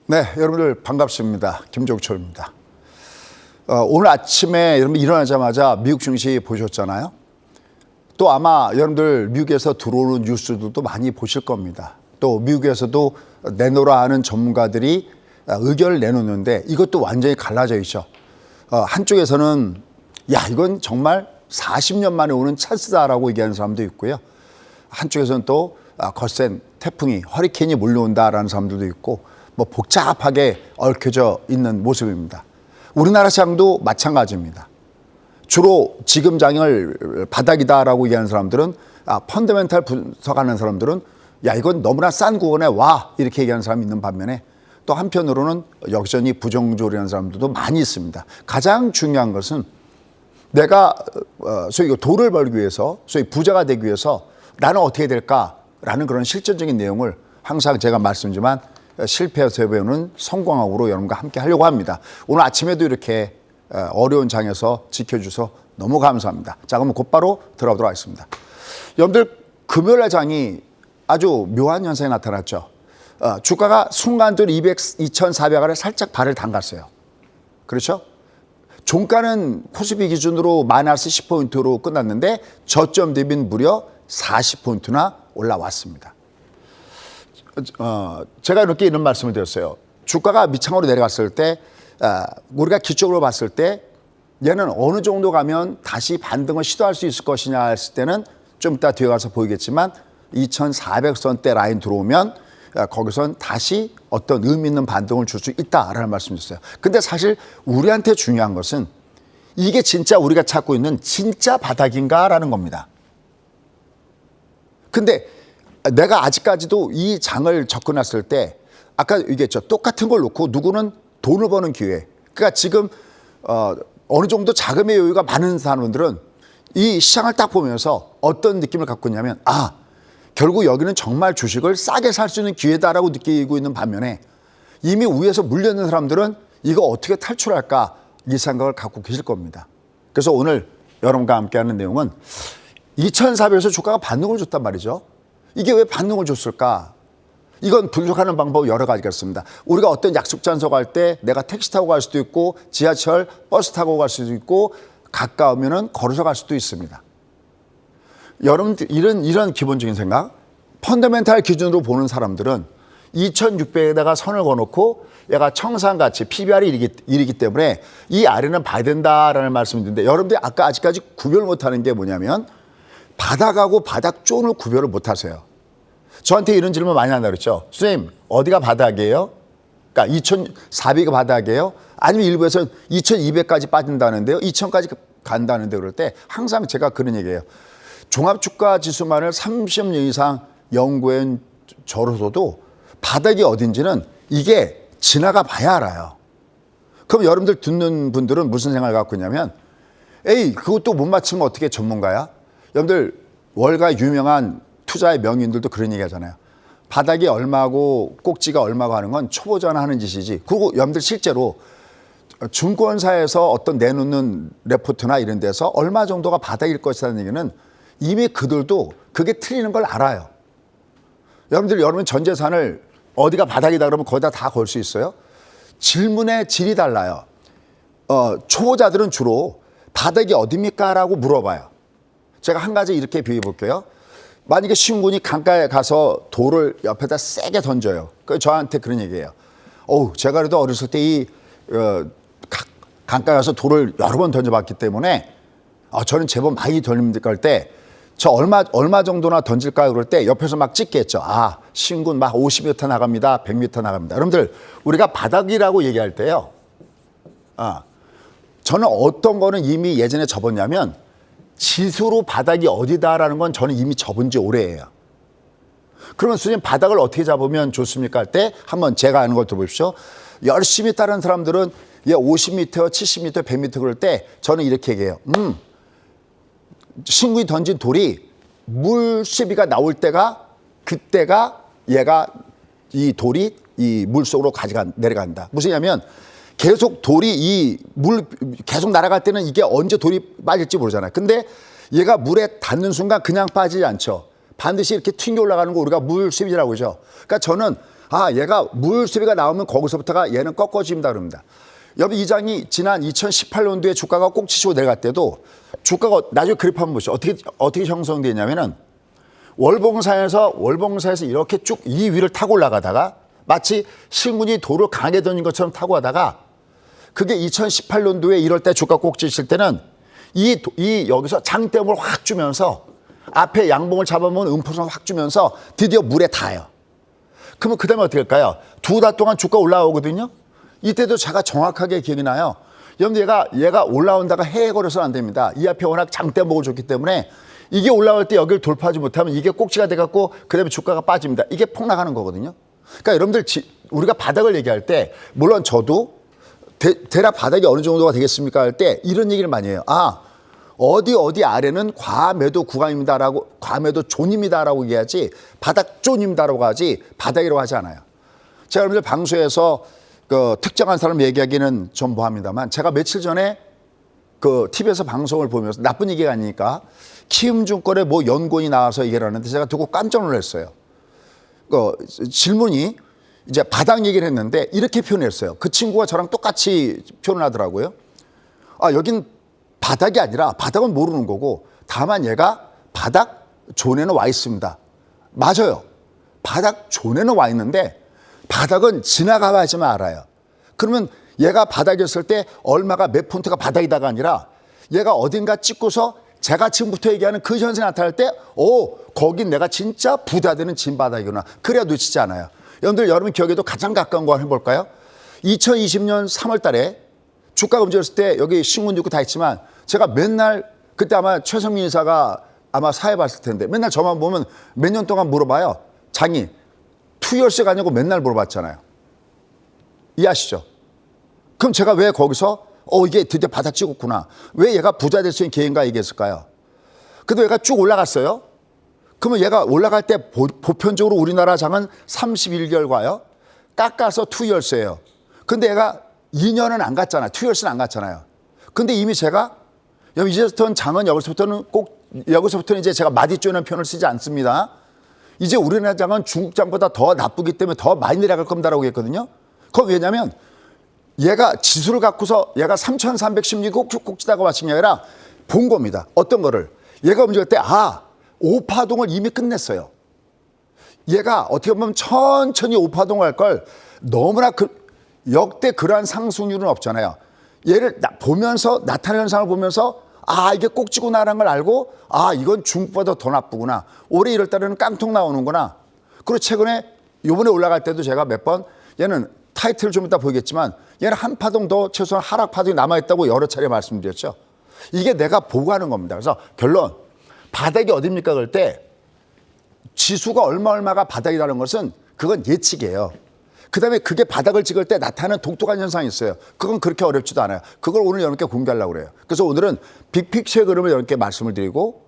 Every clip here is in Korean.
네, 여러분들 반갑습니다. 김종철입니다. 오늘 아침에 여러분 일어나자마자 미국 증시 보셨잖아요. 또 아마 여러분들 미국에서 들어오는 뉴스들도 많이 보실 겁니다. 또 미국에서도 내놓으라 하는 전문가들이 의견을 내놓는데 이것도 완전히 갈라져 있죠. 한쪽에서는 야, 이건 정말 40년 만에 오는 찬스다라고 얘기하는 사람도 있고요. 한쪽에서는 또 거센 태풍이 허리케인이 몰려온다라는 사람들도 있고 뭐 복잡하게 얽혀져 있는 모습입니다. 우리나라 시장도 마찬가지입니다. 주로 지금 장을 바닥이다라고 얘기하는 사람들은 펀더멘탈 분석하는 사람들은 야, 이건 너무나 싼 구간에 와 이렇게 얘기하는 사람이 있는 반면에 또 한편으로는 여전히 부정적으로 사람들도 많이 있습니다. 가장 중요한 것은 내가 소위 돈을 벌기 위해서 소위 부자가 되기 위해서 나는 어떻게 될까라는 그런 실전적인 내용을 항상 제가 말씀드리지만 실패해서 배우는 성공학으로 여러분과 함께 하려고 합니다. 오늘 아침에도 이렇게 어려운 장에서 지켜주셔서 너무 감사합니다. 자, 그러면 곧바로 들어가도록 하겠습니다. 여러분들 금요일 장이 아주 묘한 현상이 나타났죠. 주가가 순간적으로 2,400원에 살짝 발을 담갔어요. 그렇죠? 종가는 코스피 기준으로 마이너스 10포인트로 끝났는데 저점 대비는 무려 40포인트나 올라왔습니다. 제가 이렇게 이런 말씀을 드렸어요. 주가가 밑창으로 내려갔을 때 우리가 기적으로 봤을 때 얘는 어느 정도 가면 다시 반등을 시도할 수 있을 것이냐 했을 때는 좀 이따 뒤에 가서 보이겠지만 2,400선대 라인 들어오면 거기선 다시 어떤 의미 있는 반등을 줄 수 있다라는 말씀을 드렸어요. 근데 사실 우리한테 중요한 것은 이게 진짜 우리가 찾고 있는 진짜 바닥인가라는 겁니다. 근데 내가 아직까지도 이 장을 접근했을 때 아까 얘기했죠. 똑같은 걸 놓고 누구는 돈을 버는 기회. 그러니까 지금 어느 정도 자금의 여유가 많은 사람들은 이 시장을 딱 보면서 어떤 느낌을 갖고 있냐면 결국 여기는 정말 주식을 싸게 살 수 있는 기회다라고 느끼고 있는 반면에 이미 위에서 물려있는 사람들은 이거 어떻게 탈출할까 이 생각을 갖고 계실 겁니다. 그래서 오늘 여러분과 함께하는 내용은 2,400에서 주가가 반등을 줬단 말이죠. 이게 왜 반등을 줬을까? 이건 분석하는 방법 여러 가지가 있습니다. 우리가 어떤 약속 장소 갈 때 내가 택시 타고 갈 수도 있고 지하철, 버스 타고 갈 수도 있고 가까우면은 걸어서 갈 수도 있습니다. 여러분들 이런 기본적인 생각, 펀더멘탈 기준으로 보는 사람들은 2,600에다가 선을 그어놓고 얘가 청산가치, PBR이 이르기 때문에 이 아래는 봐야 된다라는 말씀을 드리는데 여러분들이 아직까지 구별 못하는 게 뭐냐면 바닥하고 바닥존을 구별을 못하세요. 저한테 이런 질문 많이 한다 그랬죠. 선생님 어디가 바닥이에요? 그러니까 2,400이 바닥이에요? 아니면 일부에서는 2,200까지 빠진다는데요. 2,000까지 간다는데 그럴 때 항상 제가 그런 얘기예요. 종합주가지수만을 30년 이상 연구한 저로서도 바닥이 어딘지는 이게 지나가 봐야 알아요. 그럼 여러분들 듣는 분들은 무슨 생각을 갖고 있냐면 에이 그것도 못 맞추면 어떻게 전문가야? 여러분들 월가 유명한 투자의 명인들도 그런 얘기 하잖아요. 바닥이 얼마고 꼭지가 얼마고 하는 건 초보자나 하는 짓이지. 그리고 여러분들 실제로 증권사에서 어떤 내놓는 레포트나 이런 데서 얼마 정도가 바닥일 것이라는 얘기는 이미 그들도 그게 틀리는 걸 알아요. 여러분 전 재산을 어디가 바닥이다 그러면 거기다 다 걸 수 있어요? 질문의 질이 달라요. 초보자들은 주로 바닥이 어딥니까? 라고 물어봐요. 제가 한 가지 이렇게 비유해 볼게요. 만약에 시군이 강가에 가서 돌을 옆에다 세게 던져요. 그 저한테 그런 얘기예요. 제가 그래도 어렸을 때 이 강가에 가서 돌을 여러 번 던져봤기 때문에 저는 제법 많이 던질 때 저 얼마 정도나 던질까요? 그럴 때 옆에서 막 찍겠죠. 신군 막 50m 나갑니다. 100m 나갑니다. 여러분들 우리가 바닥이라고 얘기할 때요. 저는 어떤 거는 이미 예전에 접었냐면 지수로 바닥이 어디다라는 건 저는 이미 접은 지 오래예요. 그러면 선생님 바닥을 어떻게 잡으면 좋습니까? 할 때 한번 제가 아는 걸 들어보십시오. 열심히 따르는 사람들은 50m, 70m, 100m 그럴 때 저는 이렇게 얘기해요. 신군이 던진 돌이 물시비가 나올 때가 그때가 얘가 이 돌이 이 물속으로 내려간다. 무슨 얘기냐면 계속 돌이 이 물 계속 날아갈 때는 이게 언제 돌이 빠질지 모르잖아요. 근데 얘가 물에 닿는 순간 그냥 빠지지 않죠. 반드시 이렇게 튕겨 올라가는 거 우리가 물시비라고 그러죠. 그러니까 저는 아, 얘가 물수비가 나오면 거기서부터가 얘는 꺾어집니다 그럽니다. 여러분, 이 장이 지난 2018년도에 주가가 꼭지치고 내려갈 때도 주가가 나중에 그래프 한번 보시죠. 어떻게 형성되냐면은 월봉사에서 이렇게 쭉 이 위를 타고 올라가다가 마치 신군이 돌을 강하게 던진 것처럼 타고 가다가 그게 2018년도에 이럴 때 주가 꼭지칠 때는 이 여기서 장대음을 확 주면서 앞에 양봉을 잡아먹은 음포선을 확 주면서 드디어 물에 닿아요. 그러면 그 다음에 어떻게 할까요? 2달 동안 주가 올라오거든요. 이때도 제가 정확하게 기억이 나요. 여러분, 얘가 올라온다가 해거려서는 안 됩니다. 이 앞에 워낙 장대목을 줬기 때문에 이게 올라올 때 여기를 돌파하지 못하면 이게 꼭지가 돼갖고 그 다음에 주가가 빠집니다. 이게 폭락하는 거거든요. 그러니까 여러분들 우리가 바닥을 얘기할 때 물론 저도 대략 바닥이 어느 정도가 되겠습니까 할 때 이런 얘기를 많이 해요. 아, 어디 아래는 과매도 구간입니다라고, 과매도 존입니다라고 얘기하지 바닥 존입니다라고 하지 바닥이라고 하지 않아요. 제가 여러분들 방송에서 그 특정한 사람 얘기하기는 좀 뭐합니다만 제가 며칠 전에 그 TV에서 방송을 보면서 나쁜 얘기가 아니니까 키움증권의 뭐 연구원이 나와서 얘기를 하는데 제가 듣고 깜짝 놀랐어요. 질문이 이제 바닥 얘기를 했는데 이렇게 표현했어요. 그 친구가 저랑 똑같이 표현하더라고요. 아, 여긴 바닥이 아니라 바닥은 모르는 거고 다만 얘가 바닥 존에는 와 있습니다. 맞아요. 바닥 존에는 와 있는데 바닥은 지나가야지만 알아요. 그러면 얘가 바닥이었을 때 얼마가 몇 폰트가 바닥이다가 아니라 얘가 어딘가 찍고서 제가 지금부터 얘기하는 그 현상이 나타날 때 거긴 내가 진짜 부자되는 진바닥이구나. 그래야 놓치지 않아요. 여러분 기억에도 가장 가까운 거 한번 해볼까요? 2020년 3월 달에 주가가 움직였을 때 여기 신문도 있고 다 있지만 제가 맨날 그때 아마 최성민 이사가 아마 사회 봤을 텐데 맨날 저만 보면 몇 년 동안 물어봐요. 장이 투열세가 아니고 맨날 물어봤잖아요. 이해하시죠? 그럼 제가 왜 거기서 이게 드디어 바닥 찍었구나. 왜 얘가 부자 될 수 있는 기회인가 얘기했을까요? 그래도 얘가 쭉 올라갔어요. 그러면 얘가 올라갈 때 보편적으로 우리나라 장은 31개월과요. 깎아서 투열세예요. 근데 얘가 2년은 안 갔잖아요. 투열세는 안 갔잖아요. 근데 이미 제가 이제부터는 장은 여기서부터는 이제 제가 마디조이라는 표현을 쓰지 않습니다. 이제 우리나라 장은 중국 장보다 더 나쁘기 때문에 더 많이 내려갈 겁니다라고 했거든요. 그건 왜냐면 얘가 지수를 갖고서 얘가 3,316이 꼭지다가 왔은 게 아니라 본 겁니다. 어떤 거를. 얘가 움직일 때 5파동을 이미 끝냈어요. 얘가 어떻게 보면 천천히 5파동을 할 걸 너무나 역대 그러한 상승률은 없잖아요. 얘를 보면서 나타나는 현상을 보면서 이게 꼭지구나라는 걸 알고 이건 중국보다 더 나쁘구나. 올해 이럴 때는 깡통 나오는구나. 그리고 최근에 요번에 올라갈 때도 제가 몇 번 얘는 타이틀을 좀 이따 보이겠지만 얘는 한 파동 더 최소한 하락 파동이 남아있다고 여러 차례 말씀드렸죠. 이게 내가 보고 하는 겁니다. 그래서 결론, 바닥이 어딥니까 그럴 때 지수가 얼마가 바닥이라는 것은 그건 예측이에요. 그다음에 그게 바닥을 찍을 때 나타나는 독특한 현상이 있어요. 그건 그렇게 어렵지도 않아요. 그걸 오늘 여러분께 공개하려고 그래요. 그래서 오늘은 빅픽처의 그림을 여러분께 말씀을 드리고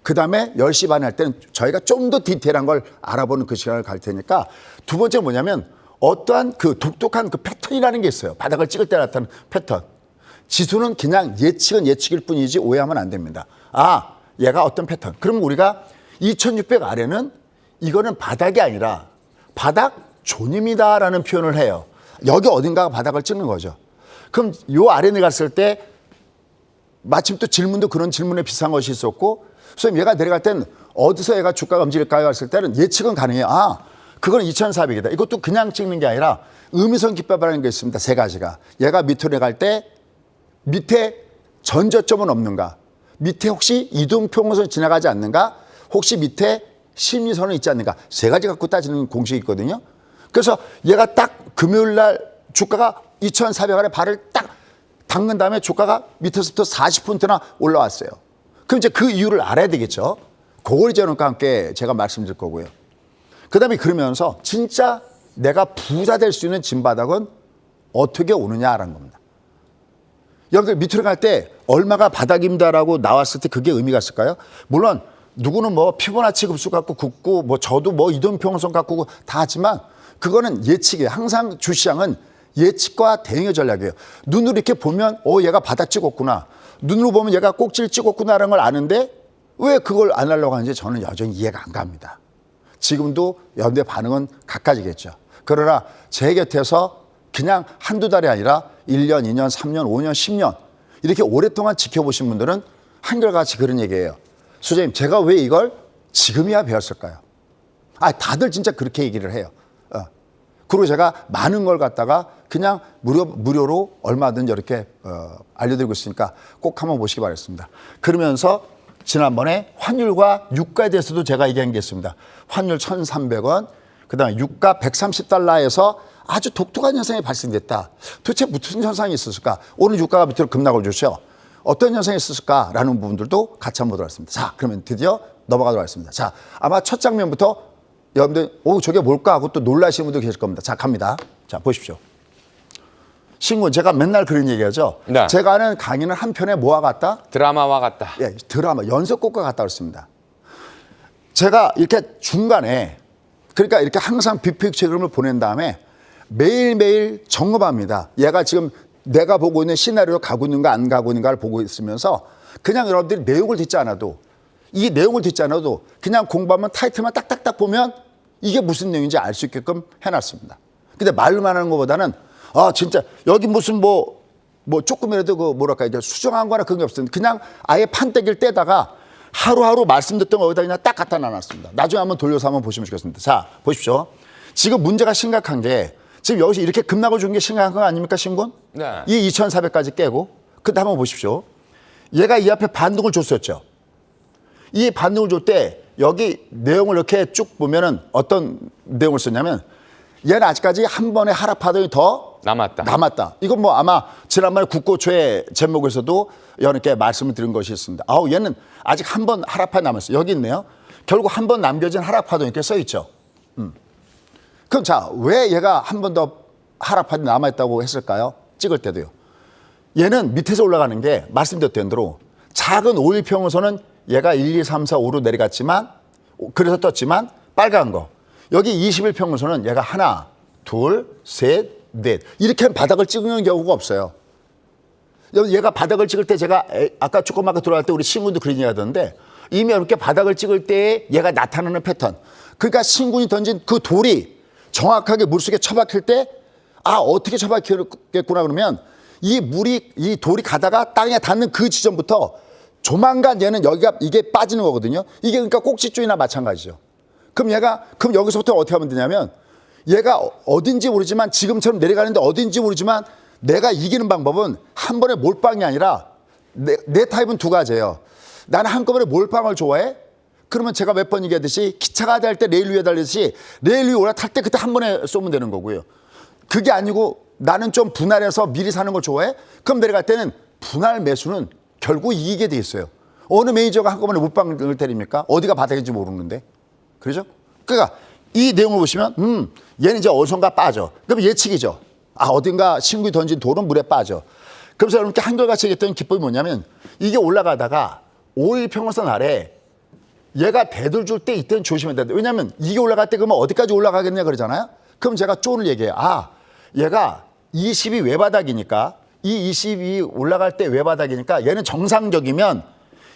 그다음에 10시 반에 할 때는 저희가 좀 더 디테일한 걸 알아보는 그 시간을 갈 테니까 두 번째 뭐냐면 어떠한 그 독특한 그 패턴이라는 게 있어요. 바닥을 찍을 때 나타나는 패턴. 지수는 그냥 예측은 예측일 뿐이지 오해하면 안 됩니다. 얘가 어떤 패턴. 그럼 우리가 2600 아래는 이거는 바닥이 아니라 바닥 존입니다라는 표현을 해요. 여기 어딘가가 바닥을 찍는 거죠. 그럼 요 아래 내갔을 때 마침 또 질문도 그런 질문에 비슷한 것이 있었고 선생님 얘가 내려갈 때는 어디서 얘가 주가가 움직일까요? 했을 때는 예측은 가능해요. 그건 2400이다. 이것도 그냥 찍는 게 아니라 의미성 기법이라는 게 있습니다. 세 가지가. 얘가 밑으로 내갈 때 밑에 전저점은 없는가? 밑에 혹시 이동평균선이 지나가지 않는가? 혹시 밑에 심리선은 있지 않는가? 세 가지 갖고 따지는 공식이 있거든요. 그래서 얘가 딱 금요일 날 주가가 2400원에 발을 딱 닦는 다음에 주가가 밑에서부터 40%나 올라왔어요. 그럼 이제 그 이유를 알아야 되겠죠. 그걸 이제 여러분과 함께 제가 말씀드릴 거고요. 그 다음에 그러면서 진짜 내가 부자 될 수 있는 진바닥은 어떻게 오느냐라는 겁니다. 여러분들 밑으로 갈 때 얼마가 바닥입니다라고 나왔을 때 그게 의미가 있을까요? 물론 누구는 뭐 피보나치 급수 갖고 굽고 뭐 저도 뭐 이동평선 갖고 다 하지만 그거는 예측이에요. 항상 주시장은 예측과 대응의 전략이에요. 눈으로 이렇게 보면 얘가 바닥 찍었구나. 눈으로 보면 얘가 꼭지를 찍었구나라는 걸 아는데 왜 그걸 안 하려고 하는지 저는 여전히 이해가 안 갑니다. 지금도 여러분들의 반응은 갖가지겠죠. 그러나 제 곁에서 그냥 한두 달이 아니라 1년, 2년, 3년, 5년, 10년 이렇게 오랫동안 지켜보신 분들은 한결같이 그런 얘기예요. 소장님, 제가 왜 이걸 지금이야 배웠을까요? 다들 진짜 그렇게 얘기를 해요. 그리고 제가 많은 걸 갖다가 그냥 무료로 얼마든지 이렇게 알려드리고 있으니까 꼭 한번 보시기 바라겠습니다. 그러면서 지난번에 환율과 유가에 대해서도 제가 얘기한 게 있습니다. 환율 1,300원, 그다음에 유가 130달러에서 아주 독특한 현상이 발생됐다. 도대체 무슨 현상이 있었을까? 오늘 유가가 밑으로 급락을 주죠. 어떤 현상이 있었을까라는 부분들도 같이 한번 보도록 하겠습니다. 자, 그러면 드디어 넘어가도록 하겠습니다. 자, 아마 첫 장면부터 여러분들 저게 뭘까 하고 또 놀라시는 분도 계실 겁니다. 자, 갑니다. 자, 보십시오. 신군, 제가 맨날 그런 얘기하죠. 네. 제가 하는 강의는 한 편의 뭐와 같다? 드라마와 같다. 예, 드라마, 연속곡과 같다 그랬습니다. 제가 이렇게 중간에 그러니까 이렇게 항상 빅픽처를 보낸 다음에 매일매일 점검합니다. 얘가 지금 내가 보고 있는 시나리오로 가고 있는가 안 가고 있는가를 보고 있으면서 그냥 여러분들이 내용을 듣지 않아도 이 내용을 듣지 않아도 그냥 공부하면 타이틀만 딱딱딱 보면 이게 무슨 내용인지 알 수 있게끔 해놨습니다. 근데 말로만 하는 것보다는 진짜 여기 무슨 뭐 조금이라도 그 뭐랄까 이제 수정한 거나 그런 게 없었는데 그냥 아예 판때기를 떼다가 하루하루 말씀 듣던 거기다 그냥 딱 갖다 놔놨습니다. 나중에 한번 돌려서 한번 보시면 좋겠습니다. 자, 보십시오. 지금 문제가 심각한 게 지금 여기서 이렇게 급락을 준 게 심각한 거 아닙니까, 신군? 네. 이 2,400까지 깨고 근데 한번 보십시오. 얘가 이 앞에 반등을 줬었죠. 이 반등을 줄 때 여기 내용을 이렇게 쭉 보면은 어떤 내용을 썼냐면 얘는 아직까지 한 번의 하락 파동이 더 남았다. 이건 뭐 아마 지난번에 국고초의 제목에서도 여러분께 말씀을 드린 것이 있습니다. 얘는 아직 한 번 하락 파동이 남았어요. 여기 있네요. 결국 한 번 남겨진 하락 파동이 이렇게 써 있죠. 그럼 자, 왜 얘가 한 번 더 하락 파동이 남아있다고 했을까요? 찍을 때도요. 얘는 밑에서 올라가는 게 말씀드렸던 대로 작은 5일 평선은 얘가 1, 2, 3, 4, 5로 내려갔지만 그래서 떴지만 빨간 거 여기 20일 평선은 얘가 하나, 둘, 셋, 넷 이렇게 바닥을 찍는 경우가 없어요. 얘가 바닥을 찍을 때 제가 아까 조금 아까 들어갈 때 우리 신군도 그런 얘기 하던데 이미 이렇게 바닥을 찍을 때 얘가 나타나는 패턴 그러니까 신군이 던진 그 돌이 정확하게 물속에 처박힐 때 어떻게 처박혔겠구나 그러면 이 돌이 가다가 땅에 닿는 그 지점부터 조만간 얘는 이게 빠지는 거거든요. 이게 그러니까 꼭지줄이나 마찬가지죠. 그럼 여기서부터 어떻게 하면 되냐면 얘가 어딘지 모르지만 지금처럼 내려가는데 어딘지 모르지만 내가 이기는 방법은 한 번에 몰빵이 아니라 내 타입은 두 가지예요. 나는 한꺼번에 몰빵을 좋아해. 그러면 제가 몇 번 얘기하듯이 기차가 달 때 레일 위에 달리듯이 레일 위에 올라탈 때 그때 한 번에 쏘면 되는 거고요. 그게 아니고 나는 좀 분할해서 미리 사는 걸 좋아해. 그럼 내려갈 때는 분할 매수는 결국 이기게 돼 있어요. 어느 매니저가 한꺼번에 몰빵을 때립니까? 어디가 바닥인지 모르는데. 그렇죠? 그러니까 이 내용을 보시면 얘는 이제 어디선가 빠져. 그럼 예측이죠. 어딘가 신구이 던진 돌은 물에 빠져. 그래서 이렇게 한결같이 얘기했던 기법이 뭐냐면 이게 올라가다가 5일 평균선 아래 얘가 대들 줄 때 이때는 조심해야 된다. 왜냐하면 이게 올라갈 때 그러면 어디까지 올라가겠냐 그러잖아요. 그럼 제가 쪼를 얘기해요. 얘가 20이 외바닥이니까 이 20이 올라갈 때 외바닥이니까 얘는 정상적이면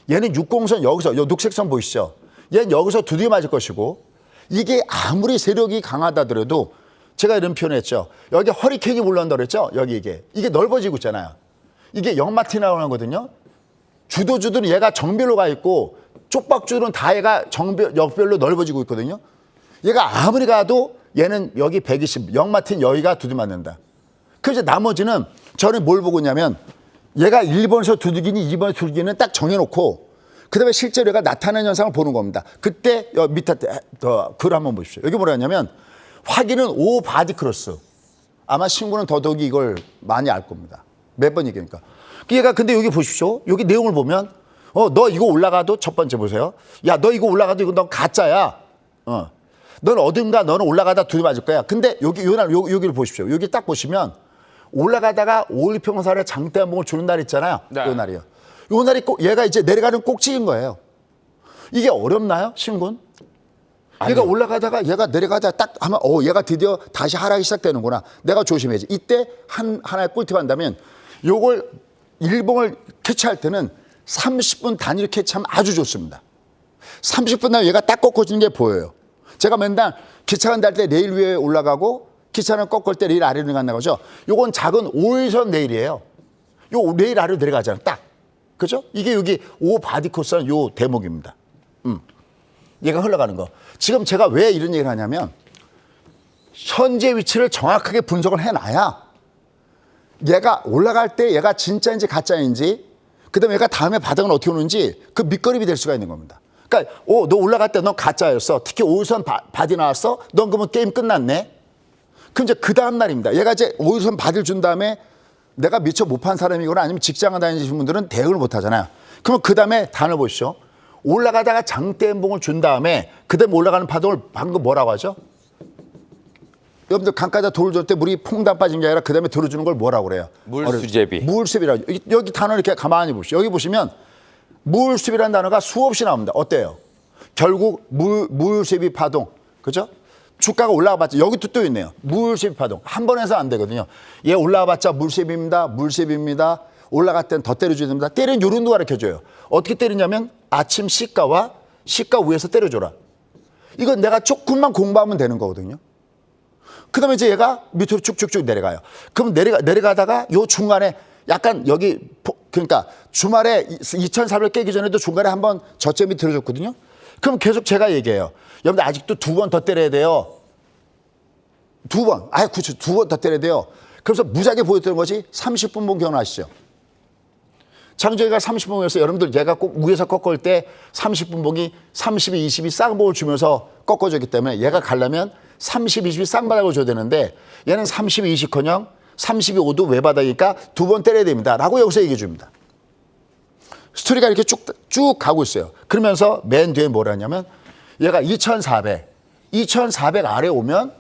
얘는 60선 여기서 요 녹색선 보이시죠? 얘는 여기서 두드려 맞을 것이고 이게 아무리 세력이 강하다더라도 제가 이런 표현했죠. 여기 허리케인이 올라온다고 그랬죠? 여기 이게 넓어지고 있잖아요. 이게 역마틴이라고 하거든요. 주도주들은 얘가 정별로 가 있고 쪽박주들은 다 얘가 역별로 넓어지고 있거든요. 얘가 아무리 가도 얘는 여기 120, 역마틴 여기가 두드려 맞는다. 그래서 나머지는 저는 뭘 보고 있냐면 얘가 1번에서 두들기니 2번에서 두들기는 딱 정해놓고 그다음에 실제로 얘가 나타나는 현상을 보는 겁니다. 그때 밑에 글 한번 보십시오. 여기 뭐라 하냐면 확인은 오 바디 크로스. 아마 친구는 더더욱이 이걸 많이 알 겁니다. 몇 번 얘기하니까. 얘가 근데 여기 보십시오. 여기 내용을 보면 너 이거 올라가도 첫 번째 보세요. 야, 너 이거 올라가도 이거 너 가짜야. 너는 어딘가 너는 올라가다 두드려 맞을 거야. 근데 여기를 보십시오. 여기 딱 보시면 올라가다가 5일 평선에 장대 한봉을 주는 날 있잖아요. 네. 이 날이요. 이 날이 꼭 얘가 이제 내려가는 꼭지인 거예요. 이게 어렵나요, 신군? 얘가 올라가다가 얘가 내려가다가 딱 하면 얘가 드디어 다시 하락이 시작되는구나. 내가 조심해야지. 이때 하나의 꿀팁 한다면 요걸 일봉을 캐치할 때는 30분 단위로 캐치하면 아주 좋습니다. 30분 다음에 얘가 딱 꺾어지는 게 보여요. 제가 맨날 기차 간다 할 때 레일 위에 올라가고 기차는 꺾을 때 레일 아래로 간다고 하죠. 요건 작은 5일선 레일이에요. 요 레일 아래로 내려가잖아요. 딱. 그죠? 이게 여기 5 바디 코스라는 요 대목입니다. 얘가 흘러가는 거. 지금 제가 왜 이런 얘기를 하냐면 현재 위치를 정확하게 분석을 해놔야 얘가 올라갈 때 얘가 진짜인지 가짜인지 그다음에 얘가 다음에 바닥은 어떻게 오는지 그 밑거름이 될 수가 있는 겁니다. 그러니까 너 올라갈 때 넌 가짜였어. 특히 5일선 바디 나왔어. 넌 그러면 게임 끝났네. 그럼 이제 그 다음 날입니다. 얘가 이제 5일선 바디를 준 다음에 내가 미처 못 판 사람이거나 아니면 직장을 다니시는 분들은 대응을 못 하잖아요. 그러면 그 다음에 단을 보시죠. 올라가다가 장대음봉을 준 다음에 그 다음에 올라가는 파동을 방금 뭐라고 하죠? 여러분들 강가에다 돌을 줄 때 물이 퐁당 빠진 게 아니라 그 다음에 들어주는 걸 뭐라고 그래요? 물수제비. 물수제비라고. 여기 단어 이렇게 가만히 보시죠. 여기 보시면 물수제비라는 단어가 수없이 나옵니다. 어때요? 결국 물수제비 파동. 그죠? 주가가 올라가봤자 여기 또 있네요. 물수제비 파동. 한 번 해서 안 되거든요. 얘 올라가봤자 물수제비입니다. 물수제비입니다. 올라갈 땐 더 때려줘야 됩니다. 때리는 요령도 가르쳐줘요. 어떻게 때리냐면 아침 시가와 시가 위에서 때려줘라. 이건 내가 조금만 공부하면 되는 거거든요. 그 다음에 이제 얘가 밑으로 쭉쭉쭉 내려가요. 그럼 내려가다가 요 중간에 약간 여기, 그러니까 주말에 2,400 깨기 전에도 중간에 한번 저점이 들어줬거든요. 그럼 계속 제가 얘기해요. 여러분들 아직도 2번 더 때려야 돼요. 2번. 그렇죠. 2번 더 때려야 돼요. 그래서 무지하게 보였던 것이 30분봉 기억나시죠? 장정희가 30분봉에서 여러분들 얘가 꼭 위에서 꺾을 때 30분봉이 30이 20이 쌍봉을 주면서 꺾어졌기 때문에 얘가 가려면 30, 20이 쌍바닥을 줘야 되는데 얘는 30이 20커녕 30이 5도 외바닥이니까 2번 때려야 됩니다. 라고 여기서 얘기해 줍니다. 스토리가 이렇게 쭉 가고 있어요. 그러면서 맨 뒤에 뭐라 하냐면 얘가 2,400 아래 오면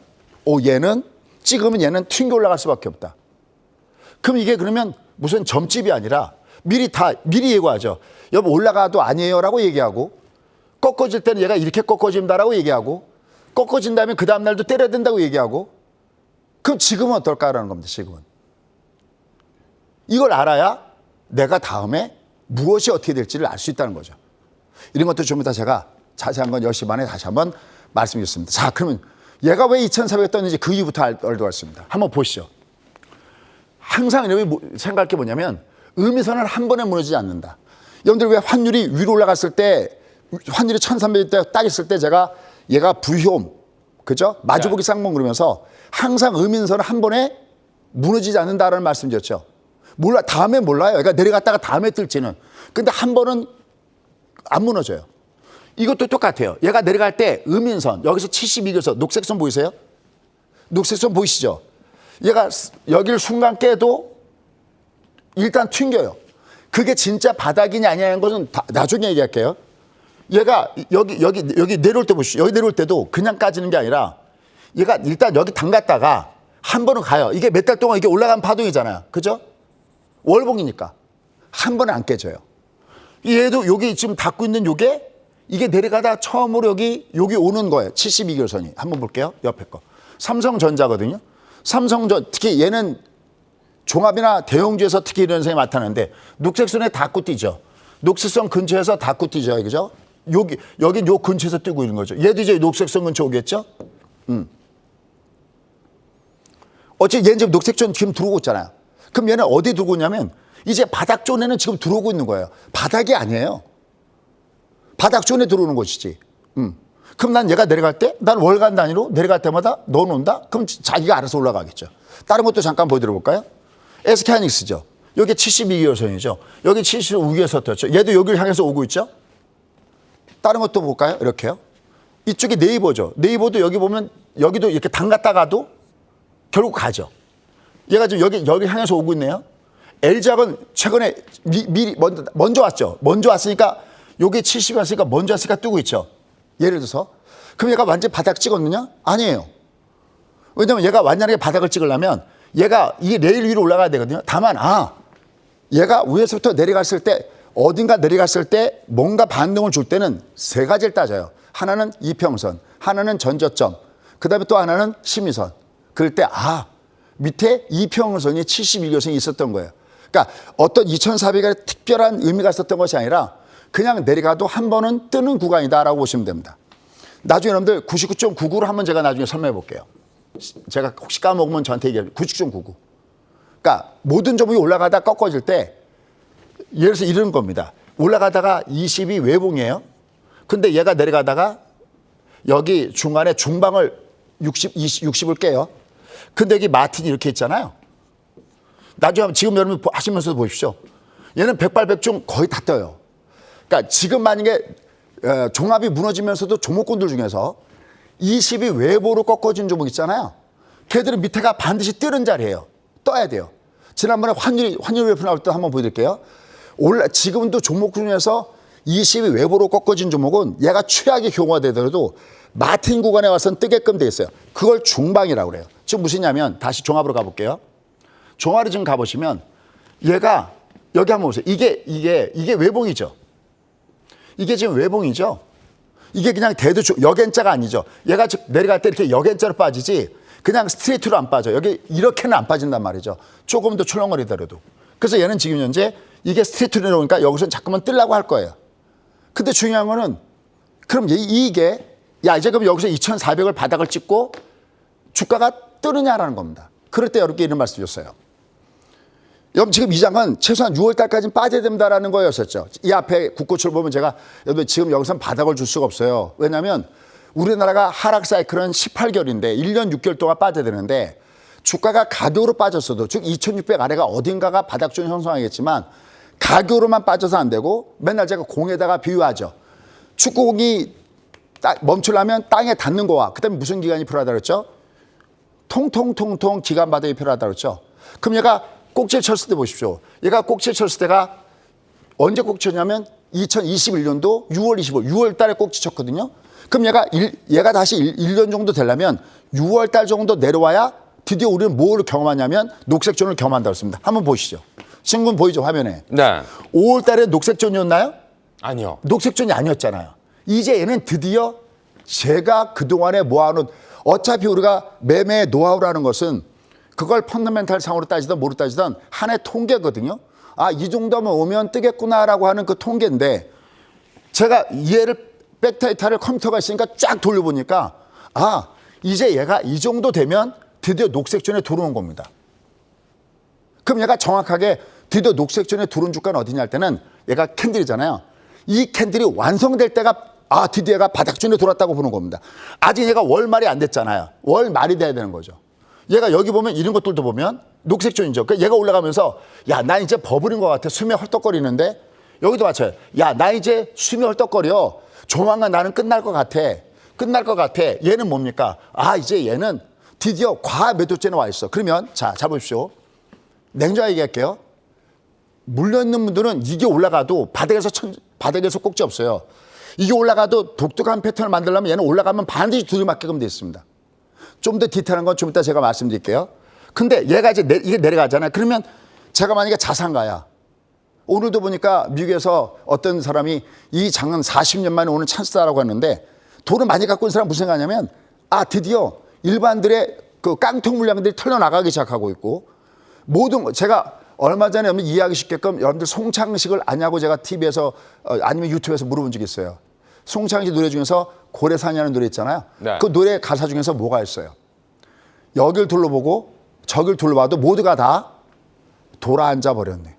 얘는 찍으면 얘는 튕겨 올라갈 수밖에 없다. 그럼 이게 그러면 무슨 점집이 아니라 미리 예고하죠. 여보 올라가도 아니에요 라고 얘기하고 꺾어질 때는 얘가 이렇게 꺾어진다라고 얘기하고 꺾어진 다음에 그 다음 날도 때려야 된다고 얘기하고 그럼 지금은 어떨까라는 겁니다. 지금은. 이걸 알아야 내가 다음에 무엇이 어떻게 될지를 알 수 있다는 거죠. 이런 것도 좀 이따 제가 자세한 건 10시 반에 다시 한번 말씀드리겠습니다. 자, 그러면 얘가 왜 2,400에 떴는지 그 이유부터 알도록 한번 보시죠. 항상 여러분이 생각할 게 뭐냐면 의미선은 한 번에 무너지지 않는다. 여러분들 왜 환율이 위로 올라갔을 때 환율이 1,300대 딱 있을 때 제가 얘가 부효음, 그죠? 마주보기 쌍봉 그러면서 항상 의미선은 한 번에 무너지지 않는다라는 말씀드렸죠. 다음에 몰라요. 얘가 내려갔다가 다음에 뜰지는. 근데 한 번은 안 무너져요. 이것도 똑같아요. 얘가 내려갈 때 음인선, 여기서 72개선, 녹색선 보이세요? 녹색선 보이시죠? 얘가 여기를 순간 깨도 일단 튕겨요. 그게 진짜 바닥이냐 아니냐는 것은 나중에 얘기할게요. 얘가 여기 내려올 때 보시죠. 여기 내려올 때도 그냥 까지는 게 아니라 얘가 일단 여기 담갔다가 한 번은 가요. 이게 몇 달 동안 이게 올라간 파동이잖아요. 그죠? 월봉이니까. 한 번에 안 깨져요. 얘도 여기 지금 닫고 있는 이게 내려가다 처음으로 여기 오는 거예요. 72개선이. 한번 볼게요. 옆에 거. 삼성전자거든요. 특히 얘는 종합이나 대형주에서 특히 이런 현상이 나타나는데 녹색선에 닫고 뛰죠. 녹색선 근처에서 닫고 뛰죠. 그죠? 여긴 요 근처에서 뛰고 있는 거죠. 얘도 이제 녹색선 근처 오겠죠? 얘는 지금 녹색선 지금 들어오고 있잖아요. 그럼 얘는 어디 들어오고 있냐면 이제 바닥 존에는 지금 들어오고 있는 거예요. 바닥이 아니에요. 바닥 존에 들어오는 것이지. 그럼 난 얘가 내려갈 때, 난 월간 단위로 내려갈 때마다 넣어놓는다? 그럼 자기가 알아서 올라가겠죠. 다른 것도 잠깐 보여드려볼까요? SK하이닉스죠. 여기 72개선이죠. 여기 75개선 떴죠. 얘도 여기를 향해서 오고 있죠. 다른 것도 볼까요? 이렇게요. 이쪽이 네이버죠. 네이버도 여기 보면 여기도 이렇게 담갔다가도 결국 가죠. 얘가 지금 여기 향해서 오고 있네요. LG학은 최근에 미리 먼저 왔죠. 먼저 왔으니까 여기 70이 왔으니까 먼저 왔으니까 뜨고 있죠. 예를 들어서. 그럼 얘가 완전히 바닥 찍었느냐? 아니에요. 왜냐면 얘가 완전하게 바닥을 찍으려면 얘가 이 레일 위로 올라가야 되거든요. 다만 얘가 위에서부터 내려갔을 때 어딘가 내려갔을 때 뭔가 반동을 줄 때는 세 가지를 따져요. 하나는 이평선, 하나는 전저점, 그 다음에 또 하나는 심의선. 그럴 때 밑에 이평선이 72개선이 있었던 거예요. 그러니까 어떤 2,400의 특별한 의미가 있었던 것이 아니라 그냥 내려가도 한 번은 뜨는 구간이다라고 보시면 됩니다. 나중에 여러분들 99.99로 한번 제가 나중에 설명해 볼게요. 제가 혹시 까먹으면 저한테 얘기해요. 99.99. 그러니까 모든 종목이 올라가다 꺾어질 때 예를 들어서 이런 겁니다. 올라가다가 20이 외봉이에요. 근데 얘가 내려가다가 여기 중간에 중방을 60을 깨요. 근데 여기 마틴이 이렇게 있잖아요. 나중에 지금 여러분 하시면서도 보십시오. 얘는 백발백중 거의 다 떠요. 그러니까 지금 만약에 종합이 무너지면서도 종목군들 중에서 20이 외보로 꺾어진 종목 있잖아요. 걔들은 밑에가 반드시 뜨는 자리예요. 떠야 돼요. 지난번에 환율 웨프 나올 때 한번 보여드릴게요. 지금도 종목 중에서 20이 외보로 꺾어진 종목은 얘가 최악의 경우가 되더라도 마틴 구간에 와서는 뜨게끔 돼 있어요. 그걸 중방이라고 그래요. 지금 무엇이냐면 다시 종합으로 가볼게요. 종합으로 지금 가보시면 얘가 여기 한번 보세요. 이게 외봉이죠. 이게 지금 외봉이죠. 이게 그냥 역N자가 아니죠. 얘가 즉 내려갈 때 이렇게 역N자로 빠지지 그냥 스트레이트로 안 빠져. 여기 이렇게는 안 빠진단 말이죠. 조금 더 출렁거리더라도. 그래서 얘는 지금 현재 이게 스트레이트로 내려오니까 여기서 자꾸만 뜨려고 할 거예요. 근데 중요한 거는 그럼 이게 이제 그럼 여기서 2,400을 바닥을 찍고 주가가 뜨느냐라는 겁니다. 그럴 때 여러분께 이런 말씀 드렸어요. 여러분 지금 이 장은 최소한 6월 달까지는 빠져야 된다라는 거였었죠. 이 앞에 국고출 보면 제가 여러분 지금 여기서는 바닥을 줄 수가 없어요. 왜냐하면 우리나라가 하락 사이클은 18개월인데 1년 6개월 동안 빠져야 되는데 주가가 가격으로 빠졌어도 즉 2,600 아래가 어딘가가 바닥존 형성하겠지만 가격으로만 빠져서 안 되고 맨날 제가 공에다가 비유하죠. 축구공이 멈추려면 땅에 닿는 거와 그다음에 무슨 기간이 필요하다 그랬죠? 통통통통 기간 바닥이 필요하다 그랬죠. 그럼 얘가 꼭지를 쳤을 때 보십시오. 얘가 꼭지를 쳤을 때가 언제 꼭지 쳤냐면 2021년도 6월 25일 6월 달에 꼭지 쳤거든요. 그럼 얘가 다시 1년 정도 되려면 6월 달 정도 내려와야 드디어 우리는 뭘 경험하냐면 녹색존을 경험한다고 했습니다. 한번 보시죠. 신문 보이죠 화면에. 네. 5월 달에 녹색존이었나요? 아니요. 녹색존이 아니었잖아요. 이제 얘는 드디어 제가 그동안에 모아놓은 어차피 우리가 매매의 노하우라는 것은 그걸 펀더멘탈 상으로 따지든 뭐로 따지든 하나의 통계거든요. 이 정도면 오면 뜨겠구나라고 하는 그 통계인데 제가 얘를 백데이터를 컴퓨터가 있으니까 쫙 돌려보니까 이제 얘가 이 정도 되면 드디어 녹색존에 들어온 겁니다. 그럼 얘가 정확하게 드디어 녹색존에 들어온 주가는 어디냐 할 때는 얘가 캔들이잖아요. 이 캔들이 완성될 때가 드디어 얘가 바닥존에 돌았다고 보는 겁니다. 아직 얘가 월 말이 안 됐잖아요. 월 말이 돼야 되는 거죠. 얘가 여기 보면 이런 것들도 보면 녹색존이죠. 그러니까 얘가 올라가면서 나 이제 버블인 것 같아. 숨이 헐떡거리는데 여기도 마찬가지예요. 나 이제 숨이 헐떡거려. 조만간 나는 끝날 것 같아. 끝날 것 같아. 얘는 뭡니까? 이제 얘는 드디어 과매도죄에 와 있어. 그러면 자 보십시오. 냉정하게 얘기할게요. 물려있는 분들은 이게 올라가도 바닥에서 꼭지 없어요. 이게 올라가도 독특한 패턴을 만들려면 얘는 올라가면 반드시 두들맞게끔 되어 있습니다. 좀 더 디테일한 건 좀 이따 제가 말씀드릴게요. 근데 얘가 이제 이게 내려가잖아요. 그러면 제가 만약에 자산가야. 오늘도 보니까 미국에서 어떤 사람이 이 장은 40년 만에 오는 찬스다라고 했는데 돈을 많이 갖고 있는 사람 무슨 생각하냐면 드디어 일반들의 그 깡통 물량들이 털려나가기 시작하고 있고 제가 얼마 전에 여러분 이해하기 쉽게끔 여러분들 송창식을 아냐고 제가 TV에서 아니면 유튜브에서 물어본 적이 있어요. 송창식 노래 중에서 고래산이라는 노래 있잖아요. 네. 그 노래 가사 중에서 뭐가 있어요? 여길 둘러보고 저길 둘러봐도 모두가 다 돌아앉아 버렸네.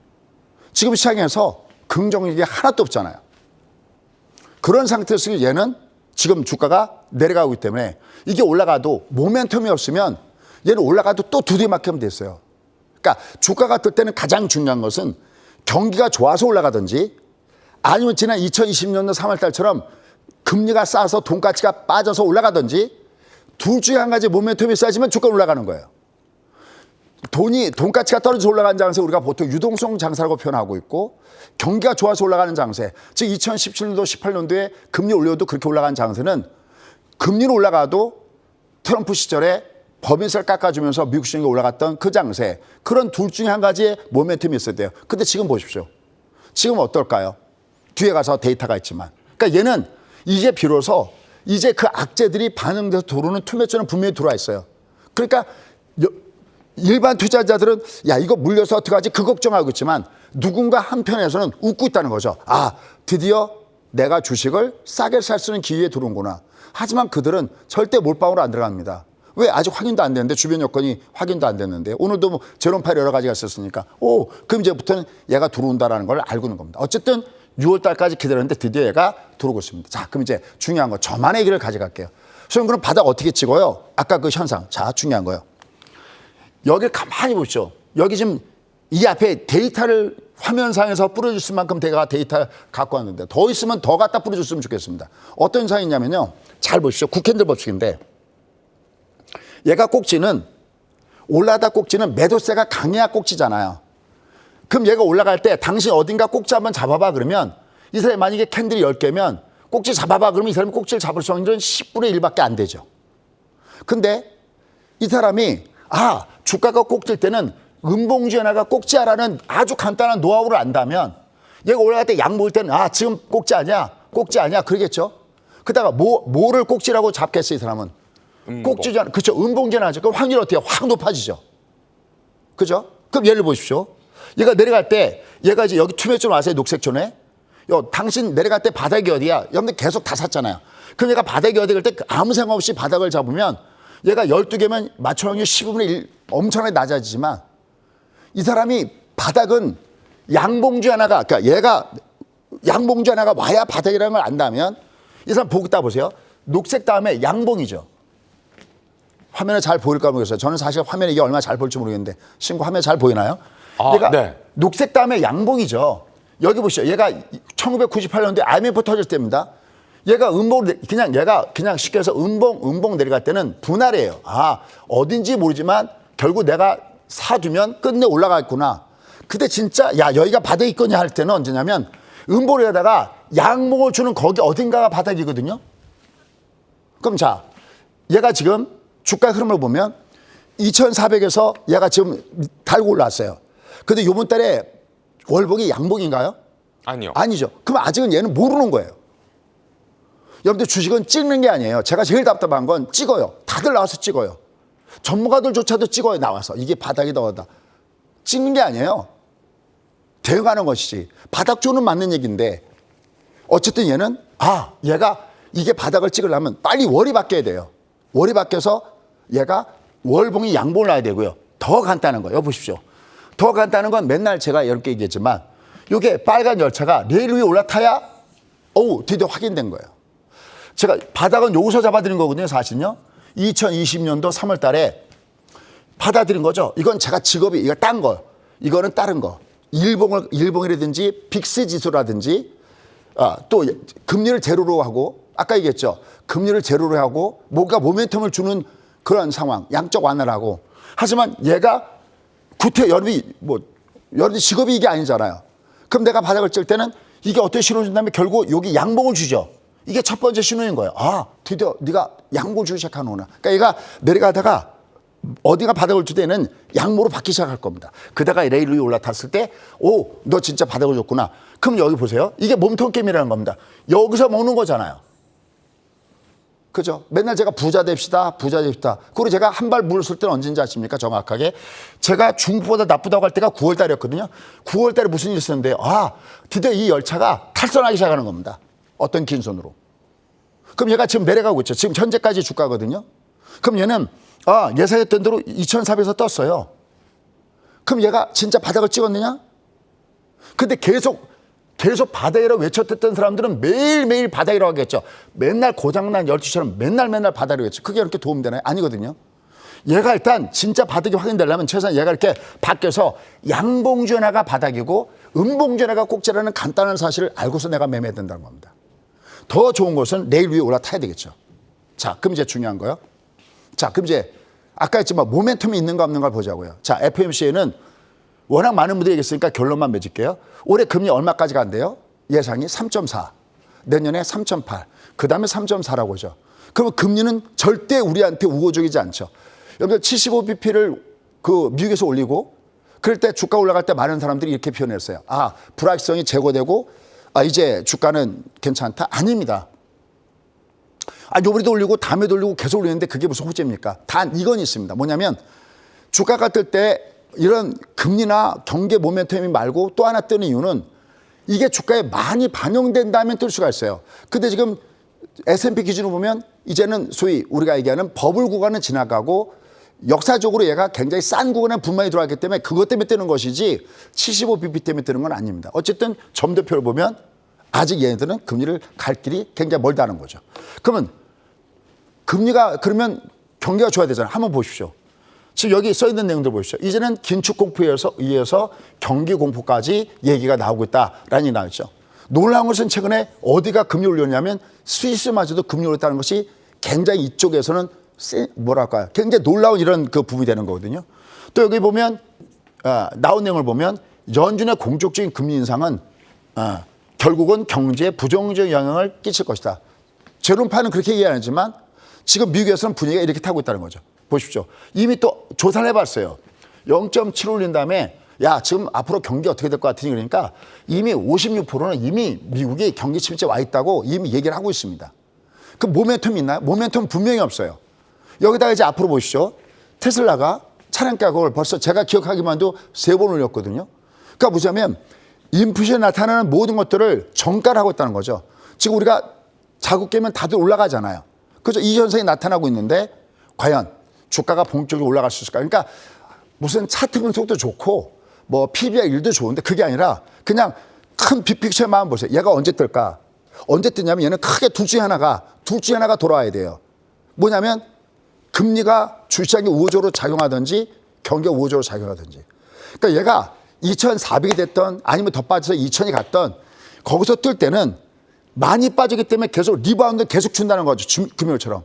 지금 시장에서 긍정적인 게 하나도 없잖아요. 그런 상태에서 얘는 지금 주가가 내려가고 있기 때문에 이게 올라가도 모멘텀이 없으면 얘는 올라가도 또 두들맞게 하면 됐어요. 그러니까 주가가 뜰 때는 가장 중요한 것은 경기가 좋아서 올라가든지 아니면 지난 2020년도 3월 달처럼 금리가 싸서 돈가치가 빠져서 올라가든지 둘 중에 한 가지 모멘텀이 있어야지만 주가가 올라가는 거예요. 돈가치가 떨어져서 올라가는 장세 우리가 보통 유동성 장세라고 표현하고 있고 경기가 좋아서 올라가는 장세 즉 2017년도 18년도에 금리 올려도 그렇게 올라가는 장세는 금리는 올라가도 트럼프 시절에 법인세를 깎아주면서 미국 시장이 올라갔던 그 장세 그런 둘 중에 한 가지의 모멘텀이 있어야 돼요. 근데 지금 보십시오. 지금 어떨까요? 뒤에 가서 데이터가 있지만 그러니까 얘는 이제 비로소 이제 그 악재들이 반영돼서 들어오는 투매처는 분명히 들어와 있어요. 그러니까 일반 투자자들은 이거 물려서 어떡하지 그 걱정하고 있지만 누군가 한편에서는 웃고 있다는 거죠. 드디어 내가 주식을 싸게 살 수 있는 기회에 들어온구나. 하지만 그들은 절대 몰빵으로 안 들어갑니다. 왜 아직 확인도 안 됐는데 주변 여건이 확인도 안 됐는데 오늘도 뭐 제롬파일 여러 가지가 있었으니까 그럼 이제부터는 얘가 들어온다라는 걸 알고 있는 겁니다. 어쨌든 6월 달까지 기다렸는데 드디어 얘가 들어오고 있습니다. 자, 그럼 이제 중요한 거 저만의 얘기를 가져갈게요. 선생님 그럼 바닥 어떻게 찍어요? 아까 그 현상. 자, 중요한 거요. 여기 가만히 보십시오. 여기 지금 이 앞에 데이터를 화면상에서 뿌려줄 만큼 내가 데이터 갖고 왔는데 더 있으면 더 갖다 뿌려줬으면 좋겠습니다. 어떤 현상이 있냐면요. 잘 보십시오. 국핸들 법칙인데 얘가 꼭지는 올라다 꼭지는 매도세가 강해야 꼭지잖아요. 그럼 얘가 올라갈 때 당신 어딘가 꼭지 한번 잡아봐 그러면 이 사람이 만약에 캔들이 10개면 꼭지 잡아봐 그러면 이 사람이 꼭지를 잡을 수 있는 10분의 1밖에 안 되죠. 근데 이 사람이 주가가 꼭질 때는 음봉지연화가 꼭지하라는 아주 간단한 노하우를 안다면 얘가 올라갈 때 양 모을 때는 지금 꼭지 아니야 그러겠죠. 그러다가 뭐를 꼭지라고 잡겠어 이 사람은. 꼭지잖아. 그렇죠. 음봉지연화죠. 그럼 확률이 어떻게 확 높아지죠. 그죠? 그럼 예를 보십시오. 얘가 내려갈 때 얘가 이제 여기 투매점 와서요. 녹색존에. 당신 내려갈 때 바닥이 어디야? 여러분들 계속 다 샀잖아요. 그럼 얘가 바닥이 어디 갈 때 아무 생각 없이 바닥을 잡으면 얘가 12개면 맞춰 확률 10분의 1 엄청나게 낮아지지만 이 사람이 바닥은 양봉주 하나가 그러니까 얘가 양봉주 하나가 와야 바닥이라는 걸 안다면 이 사람 보고 있다 보세요. 녹색 다음에 양봉이죠. 화면에 잘 보일까 모르겠어요. 저는 사실 화면에 이게 얼마나 잘 보일지 모르겠는데 친구 화면에 잘 보이나요? 얘가 네. 녹색 다음에 양봉이죠. 여기 보시죠. 얘가 1998년도에 IMF 터질 때입니다. 얘가 그냥 쉽게 해서 음봉 내려갈 때는 분할이에요. 어딘지 모르지만 결국 내가 사두면 끝내 올라가겠구나. 근데 진짜 여기가 바닥이 있거냐 할 때는 언제냐면 음봉을 하다가 양봉을 주는 거기 어딘가가 바닥이거든요. 그럼 자, 얘가 지금 주가 흐름을 보면 2400에서 얘가 지금 달고 올라왔어요. 근데 이번 달에 월봉이 양봉인가요? 아니요. 아니죠. 그럼 아직은 얘는 모르는 거예요. 여러분들 주식은 찍는 게 아니에요. 제가 제일 답답한 건 찍어요. 다들 나와서 찍어요. 전문가들조차도 찍어요. 나와서. 이게 바닥이다 어다. 찍는 게 아니에요. 대응하는 것이지. 바닥조는 맞는 얘기인데 어쨌든 얘는 얘가 이게 바닥을 찍으려면 빨리 월이 바뀌어야 돼요. 월이 바뀌어서 얘가 월봉이 양봉을 놔야 되고요. 더 간단한 거예요. 보십시오. 더 간단한 건 맨날 제가 이렇게 얘기했지만 이게 빨간 열차가 레일 위에 올라타야 드디어 확인된 거예요. 제가 바닥은 여기서 잡아드린 거거든요. 사실은요. 2020년도 3월 달에 받아들인 거죠. 이건 제가 직업이 이거 딴 거. 이거는 다른 거. 일봉이라든지 빅스 지수라든지 또 금리를 제로로 하고 아까 얘기했죠. 금리를 제로로 하고 뭔가 모멘텀을 주는 그런 상황. 양적 완화를 하고. 하지만 얘가 여러분이 직업이 이게 아니잖아요. 그럼 내가 바닥을 찔 때는 이게 어떻게 신호를 준다면 결국 여기 양봉을 주죠. 이게 첫 번째 신호인 거예요. 드디어 네가 양봉을 주기 시작하는구나. 그러니까 얘가 내려가다가 어디가 바닥을 줄 때는 양모로 받기 시작할 겁니다. 그다가 레일 위에 올라탔을 때 너 진짜 바닥을 줬구나. 그럼 여기 보세요. 이게 몸통 게임이라는 겁니다. 여기서 먹는 거잖아요. 그죠? 맨날 제가 부자 됩시다. 그리고 제가 한 발 물었을 때는 언제인지 아십니까? 정확하게. 제가 중국보다 나쁘다고 할 때가 9월 달이었거든요. 9월 달에 무슨 일이 있었는데 드디어 이 열차가 탈선하기 시작하는 겁니다. 어떤 긴 손으로. 그럼 얘가 지금 내려가고 있죠. 지금 현재까지 주가거든요. 그럼 얘는 예상했던 대로 2,400에서 떴어요. 그럼 얘가 진짜 바닥을 찍었느냐? 근데 계속 바닥이라고 외쳤던 사람들은 매일매일 바닥이라고 하겠죠. 맨날 고장난 12시처럼 맨날 바닥이라고 했죠. 그게 그렇게 도움되나요? 아니거든요. 얘가 일단 진짜 바닥이 확인되려면 최소한 얘가 이렇게 바뀌어서 양봉전화가 바닥이고 음봉전화가 꼭지라는 간단한 사실을 알고서 내가 매매해야 된다는 겁니다. 더 좋은 것은 레일 위에 올라타야 되겠죠. 자, 그럼 이제 중요한 거요. 자, 그럼 이제 아까 했지만 모멘텀이 있는가 없는가 보자고요. 자, FOMC에는 워낙 많은 분들이 얘기했으니까 결론만 맺을게요. 올해 금리 얼마까지 간대요? 예상이 3.4. 내년에 3.8. 그 다음에 3.4라고 하죠. 그러면 금리는 절대 우리한테 우호적이지 않죠. 여러분들 75bp를 미국에서 올리고 그럴 때 주가 올라갈 때 많은 사람들이 이렇게 표현했어요. 불확실성이 제거되고 이제 주가는 괜찮다? 아닙니다. 요번에도 올리고 다음에도 올리고 계속 올리는데 그게 무슨 호재입니까? 단 이건 있습니다. 뭐냐면 주가가 뜰 때 이런 금리나 경제 모멘텀이 말고 또 하나 뜨는 이유는 이게 주가에 많이 반영된다면 뜰 수가 있어요. 근데 지금 S&P 기준으로 보면 이제는 소위 우리가 얘기하는 버블 구간은 지나가고 역사적으로 얘가 굉장히 싼 구간에 분명히 들어왔기 때문에 그것 때문에 뜨는 것이지 75bp 때문에 뜨는 건 아닙니다. 어쨌든 점도표를 보면 아직 얘네들은 금리를 갈 길이 굉장히 멀다는 거죠. 그러면 금리가 그러면 경기가 좋아야 되잖아요. 한번 보십시오. 지금 여기 써 있는 내용들 보십시오. 이제는 긴축 공포에 의해서 경기 공포까지 얘기가 나오고 있다라는 얘기 나왔죠. 놀라운 것은 최근에 어디가 금리 올렸냐면 스위스마저도 금리 올렸다는 것이 굉장히 이쪽에서는 뭐랄까요? 굉장히 놀라운 이런 그 부분이 되는 거거든요. 또 여기 보면 나온 내용을 보면 연준의 공격적인 금리 인상은 결국은 경제에 부정적 영향을 끼칠 것이다. 제롬파는 그렇게 얘기 안 하지만 지금 미국에서는 분위기가 이렇게 타고 있다는 거죠. 보십시오. 이미 또 조사를 해봤어요. 0.7 올린 다음에 야 지금 앞으로 경기 어떻게 될 것 같으니 그러니까 이미 56%는 이미 미국이 경기 침체에 와 있다고 이미 얘기를 하고 있습니다. 그 모멘텀이 있나요? 모멘텀 분명히 없어요. 여기다가 이제 앞으로 보시죠. 테슬라가 차량 가격을 벌써 제가 기억하기만 해도 3번 올렸거든요. 그러니까 보자면 인플레이션에 나타나는 모든 것들을 정가를 하고 있다는 거죠. 지금 우리가 자국 깨면 다들 올라가잖아요. 그래서 이 현상이 나타나고 있는데 과연 주가가 본격적으로 올라갈 수 있을까? 그러니까 무슨 차트 분석도 좋고 뭐 PBR 1도 좋은데 그게 아니라 그냥 큰 빅픽처만 보세요. 얘가 언제 뜰까? 언제 뜨냐면 얘는 크게 둘 중에 하나가 돌아와야 돼요. 뭐냐면 금리가 주시장에 우호적으로 작용하든지 경기가 우호적으로 작용하든지. 그러니까 얘가 2,400이 됐던 아니면 더 빠져서 2,000이 갔던 거기서 뜰 때는 많이 빠지기 때문에 계속 리바운드 계속 준다는 거죠. 금요일처럼.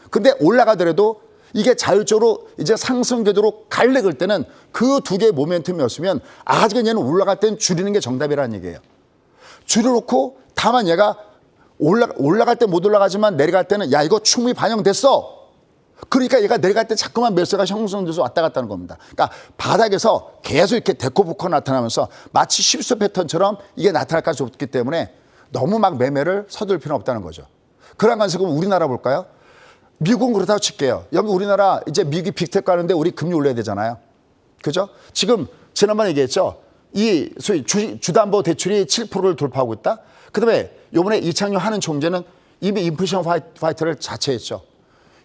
근데 올라가더라도 이게 자율적으로 이제 상승 궤도로 갈래길 때는 그 두 개의 모멘텀이었으면 아직은 얘는 올라갈 때는 줄이는 게 정답이라는 얘기예요. 줄여놓고 다만 얘가 올라갈 때 못 올라가지만 내려갈 때는 야 이거 충분히 반영됐어. 그러니까 얘가 내려갈 때 자꾸만 매수가 형성돼서 왔다 갔다 하는 겁니다. 그러니까 바닥에서 계속 이렇게 데코보커 나타나면서 마치 십수 패턴처럼 이게 나타날까 없기 때문에 너무 막 매매를 서둘 필요는 없다는 거죠. 그런 관습은 우리나라 볼까요? 미국은 그렇다고 칠게요. 여기 우리나라 이제 미국이 빅테크 가는데 우리 금리 올려야 되잖아요. 그죠? 지금 지난번에 얘기했죠. 이 소위 주담보 대출이 7%를 돌파하고 있다. 그다음에 이번에 이창용 하는 총재는 이미 인플레이션 파이터를 자처했죠.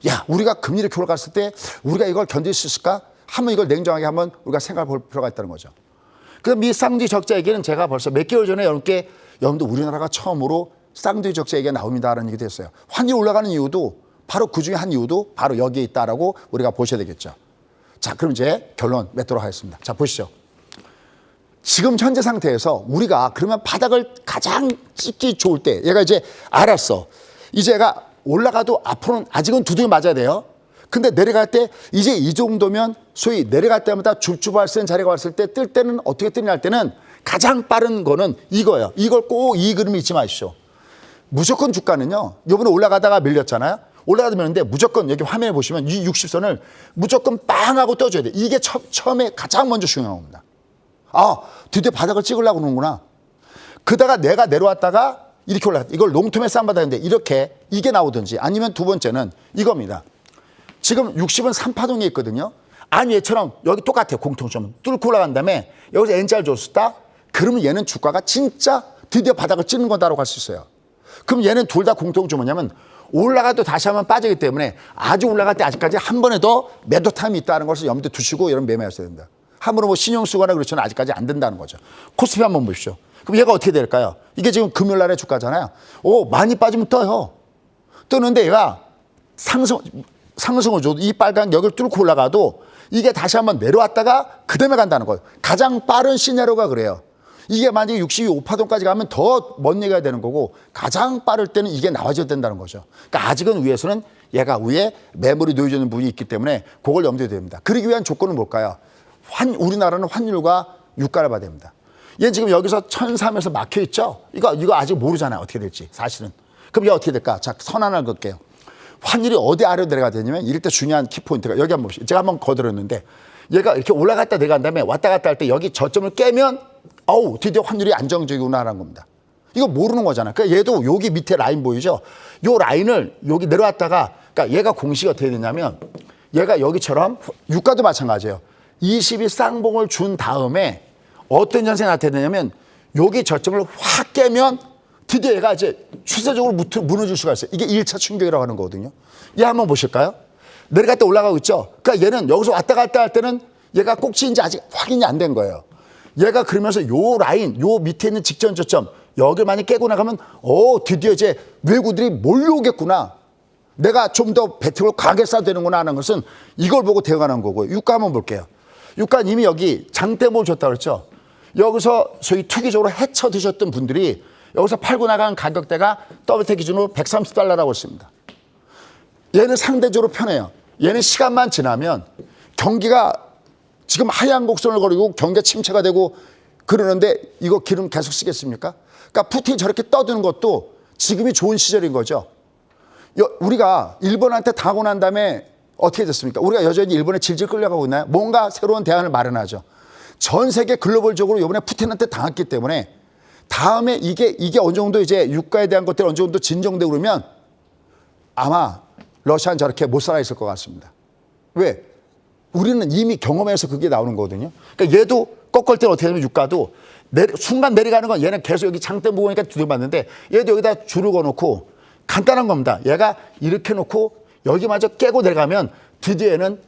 야, 우리가 금리 이렇게 올라갔을 때 우리가 이걸 견딜 수 있을까? 한번 이걸 냉정하게 한번 우리가 생각해 볼 필요가 있다는 거죠. 그래서 미 쌍둥이 적자 얘기는 제가 벌써 몇 개월 전에 여러분들 우리나라가 처음으로 쌍둥이 적자 얘기가 나옵니다라는 얘기도 했어요. 환율 올라가는 이유도 바로 그중에 한 이유도 바로 여기에 있다라고 우리가 보셔야 되겠죠. 자, 그럼 이제 결론 맺도록 하겠습니다. 자, 보시죠. 지금 현재 상태에서 우리가 그러면 바닥을 가장 찍기 좋을 때 얘가 이제 알았어. 이제 얘가 올라가도 앞으로는 아직은 두둥이 맞아야 돼요. 근데 내려갈 때 이제 이 정도면 소위 내려갈 때마다 줍줍할 수 있는 자리가 왔을 때 뜰 때는 어떻게 뜨냐 할 때는 가장 빠른 거는 이거예요. 이걸 꼭 이 그림을 잊지 마시오. 무조건 주가는요. 요번에 올라가다가 밀렸잖아요. 올라가다 밀렸는데 무조건 여기 화면에 보시면 이 60선을 무조건 빵 하고 떠줘야 돼. 이게 처음에 가장 먼저 중요한 겁니다. 아, 드디어 바닥을 찍으려고 그러는구나. 그다가 내가 내려왔다가 이렇게 올라갔다. 이걸 롱텀에 쌈바닥인데 이렇게 이게 나오든지 아니면 두 번째는 이겁니다. 지금 60은 3파동에 있거든요. 아니 얘처럼 여기 똑같아요. 공통점 뚫고 올라간 다음에 여기서 N자를 줬다. 그러면 얘는 주가가 진짜 드디어 바닥을 찍는 거다라고 할 수 있어요. 그럼 얘는 둘 다 공통점은 뭐냐면 올라가도 다시 한번 빠지기 때문에 아주 올라갈 때 아직까지 한 번에 더 매도 타임이 있다는 것을 염두에 두시고 여러분 매매하셔야 됩니다. 함부로 뭐 신용 쓰거나 그렇지는 아직까지 안 된다는 거죠. 코스피 한번 보십시오. 그럼 얘가 어떻게 될까요? 이게 지금 금요일 날의 주가잖아요. 오, 많이 빠지면 떠요. 뜨는데 얘가 상승을 줘도 이 빨간 여기를 뚫고 올라가도 이게 다시 한번 내려왔다가 그다음에 간다는 거예요. 가장 빠른 시나리오가 그래요. 이게 만약에 62파동까지 가면 더 먼 얘기가 되는 거고 가장 빠를 때는 이게 나와줘야 된다는 거죠. 그러니까 아직은 위에서는 얘가 위에 매물이 놓여져 있는 부분이 있기 때문에 그걸 염두에 됩니다. 그러기 위한 조건은 뭘까요? 우리나라는 환율과 유가를 봐야 됩니다. 얘는 지금 여기서 1,003에서 막혀 있죠? 이거 아직 모르잖아요. 어떻게 될지 사실은. 그럼 이게 어떻게 될까? 자, 선 하나 긋게요. 환율이 어디 아래로 내려가야 되냐면 이럴 때 중요한 키포인트가 여기 한번 보시죠. 제가 한번 거들었는데 얘가 이렇게 올라갔다 내려간 다음에 왔다 갔다 할 때 여기 저점을 깨면 어우 드디어 환율이 안정적이구나라는 겁니다. 이거 모르는 거잖아요. 그러니까 얘도 여기 밑에 라인 보이죠? 요 라인을 여기 내려왔다가 그러니까 얘가 공식이 어떻게 되냐면 얘가 여기처럼 유가도 마찬가지예요. 20일 쌍봉을 준 다음에 어떤 현상이 나타나냐면 여기 저점을 확 깨면 드디어 얘가 이제 추세적으로 무너질 수가 있어요. 이게 1차 충격이라고 하는 거거든요. 얘 한번 보실까요? 내려갔다 올라가고 있죠. 그러니까 얘는 여기서 왔다 갔다 할 때는 얘가 꼭지인지 아직 확인이 안 된 거예요. 얘가 그러면서 요 라인, 요 밑에 있는 직전 저점 여기를 많이 깨고 나가면 드디어 이제 외구들이 몰려오겠구나. 내가 좀 더 배팅을 강하게 쏴야 되는구나 하는 것은 이걸 보고 대응하는 거고요. 유가 한번 볼게요. 유가는 이미 여기 장대목을 줬다 그랬죠. 여기서 소위 투기적으로 해쳐 드셨던 분들이 여기서 팔고 나간 가격대가 WT 기준으로 130달러라고 했습니다. 얘는 상대적으로 편해요. 얘는 시간만 지나면 경기가 지금 하향 곡선을 거리고 경기가 침체가 되고 그러는데 이거 기름 계속 쓰겠습니까? 그러니까 푸틴이 저렇게 떠드는 것도 지금이 좋은 시절인 거죠. 우리가 일본한테 당하고 난 다음에 어떻게 됐습니까? 우리가 여전히 일본에 질질 끌려가고 있나요? 뭔가 새로운 대안을 마련하죠. 전 세계 글로벌적으로 이번에 푸틴한테 당했기 때문에 다음에 이게 어느 정도 이제 유가에 대한 것들이 어느 정도 진정되고 그러면 아마 러시아는 저렇게 못 살아 있을 것 같습니다. 왜? 우리는 이미 경험해서 그게 나오는 거거든요. 그러니까 얘도 꺾을 때는 어떻게 되면 유가도 순간 내려가는 건 얘는 계속 여기 장대 보니까 두들맞는데 얘도 여기다 줄을 거놓고 간단한 겁니다. 얘가 이렇게 놓고 여기마저 깨고 내려가면 드디어 얘는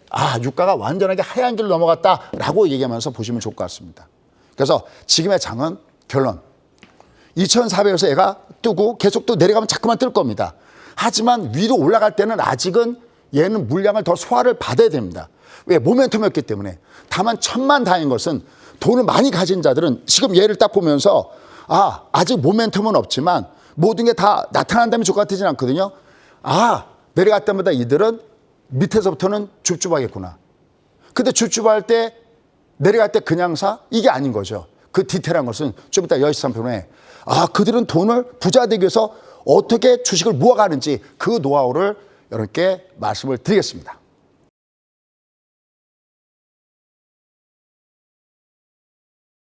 유가가 완전하게 하얀 길로 넘어갔다라고 얘기하면서 보시면 좋을 것 같습니다. 그래서 지금의 장은 결론. 2,400에서 얘가 뜨고 계속 또 내려가면 자꾸만 뜰 겁니다. 하지만 위로 올라갈 때는 아직은 얘는 물량을 더 소화를 받아야 됩니다. 왜? 모멘텀이었기 때문에. 다만 천만다행인 것은 돈을 많이 가진 자들은 지금 얘를 딱 보면서 아직 모멘텀은 없지만 모든 게 다 나타난다면 좋같지는 않거든요. 내려갈 때마다 이들은 밑에서부터는 줍줍하겠구나. 근데 줍줍할 때 내려갈 때 그냥 사? 이게 아닌 거죠. 그 디테일한 것은 좀 이따 10시 3분에 그들은 돈을 부자 되기 위해서 어떻게 주식을 모아가는지 그 노하우를 여러분께 말씀을 드리겠습니다.